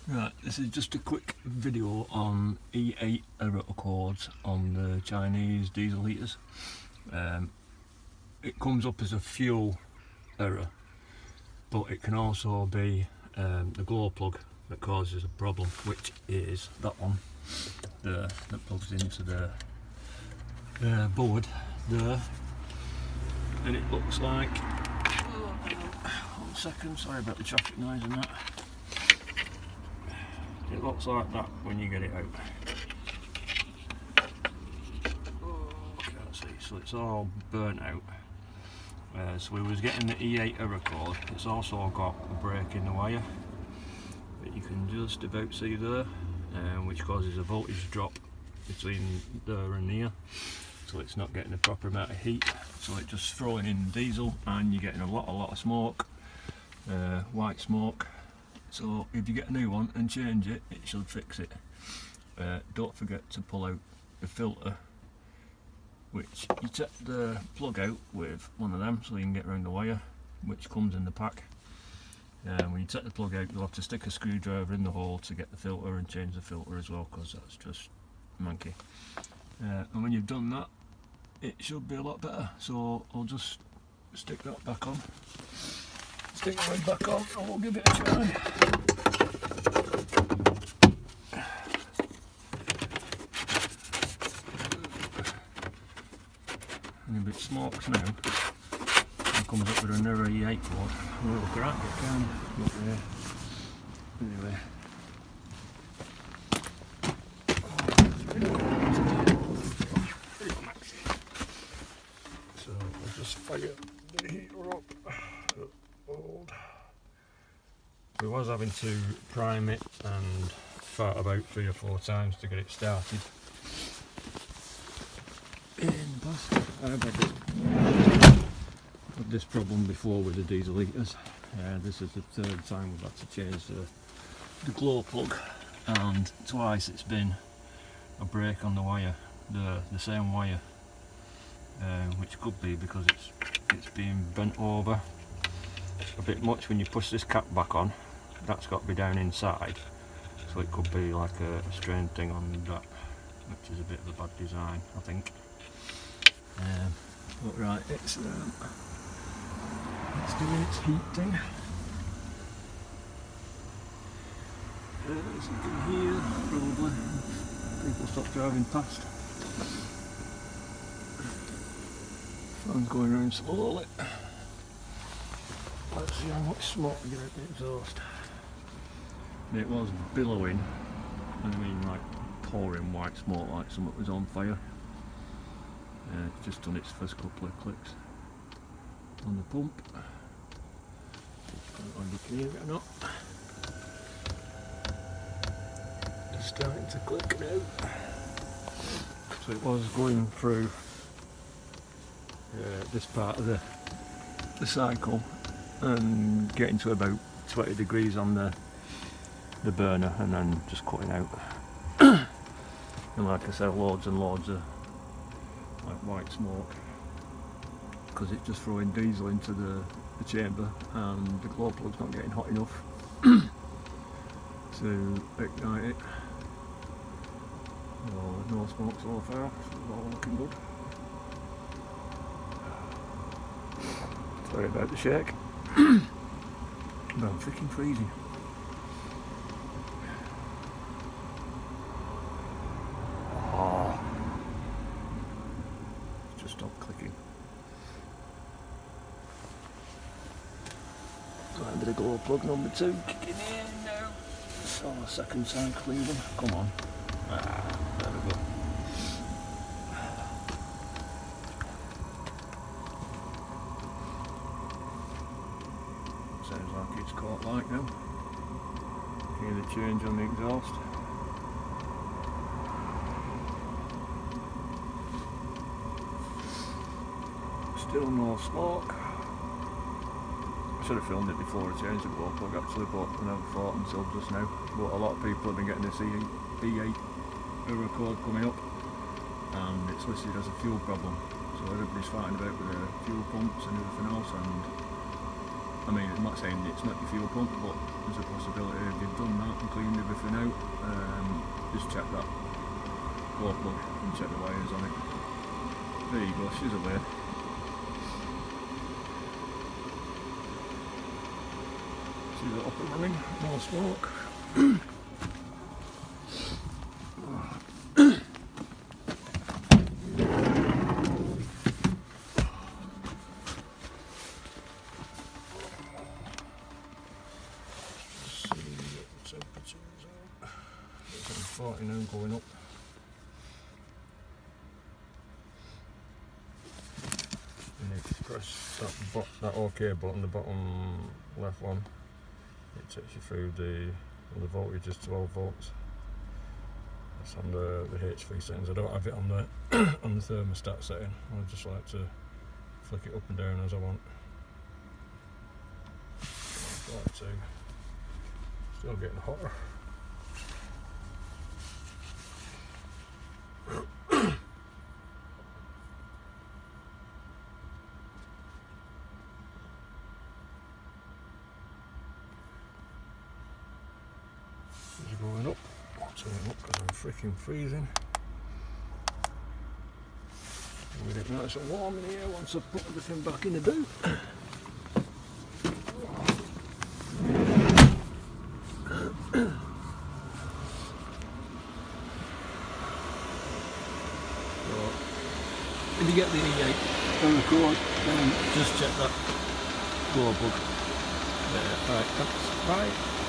Right, this is just a quick video on E-08 error accords on the Chinese diesel heaters. It comes up as a fuel error, but it can also be the glow plug that causes a problem, which is that one there that plugs into the board there, and it looks like, one second, sorry about the traffic noise and that. It looks like that when you get it out. Can't see, so it's all burnt out. So we was getting the E-08 error code. It's also got a break in the wire that you can just about see there, which causes a voltage drop between there and here. So it's not getting the proper amount of heat. So it's just throwing in diesel, and you're getting a lot of smoke, white smoke. So if you get a new one and change it, it should fix it. Don't forget to pull out the filter, which you take the plug out with one of them so you can get around the wire, which comes in the pack. When you take the plug out, you'll have to stick a screwdriver in the hole to get the filter and change the filter as well, because that's just manky. And when you've done that, it should be a lot better. So I'll just stick that back on. Stick the lid back on and we'll give it a try. And if it smokes now, it comes up with another E-08 cord. A little crack, it can, but anyway. So I'll just fire the heater up. We was having to prime it and fart about 3 or 4 times to get it started. In the past, I've had this problem before with the diesel heaters. This is the 3rd time we've had to change the glow plug, and twice it's been a break on the wire, the same wire, which could be because it's being bent over a bit much when you push this cap back on. That's got to be down inside, so it could be like a strain thing on that, which is a bit of a bad design, I think. But right, it's doing its heat thing. As you can hear, probably people stop driving past. Fan's going around slowly. Let's see how much smoke we get out the exhaust. It was billowing, I mean like pouring white smoke like something was on fire. It's just done its first couple of clicks on the pump. I don't know if you can hear it or not. It's starting to click now. So it was going through this part of the cycle and getting to about 20 degrees on the burner, and then just cutting out. And like I said, loads and loads of like white smoke, because it's just throwing diesel into the chamber, and the glow plug's not getting hot enough to ignite it. Well, no smoke so far, so it's all looking good. Sorry about the shake. But I'm freaking freezing. Oh, just stopped clicking. So a bit of glow plug number 2 kicking in now. So second cycle even. Come on. There we go. Sounds like it's caught light now. Hear the change on the exhaust. Still no smoke. I should have filmed it before I changed the glow plug actually, but I never thought until just now. But a lot of people have been getting this E-08 error code coming up, and it's listed as a fuel problem. So everybody's fighting about with the fuel pumps and everything else, and I mean, I'm not saying it's not your fuel pump, but there's a possibility if you've done that, you cleaned everything out. Just check that glow plug and check the wires on it. There you go, she's away. She's up and running, no smoke. Temperatures out. It's 40 now going up. And if you press that OK button, the bottom left one, it takes you through the voltage is 12 volts. That's on the HV settings. I don't have it on the on the thermostat setting. I just like to flick it up and down as I want. Like to. Still getting hotter. It's going up. I'll turn it up because I'm freaking freezing. We'll get it nice and warm in here once I've put everything back in the boot. If you get the E-08 on the cord, then just check that glow plug. Alright, thanks. Bye.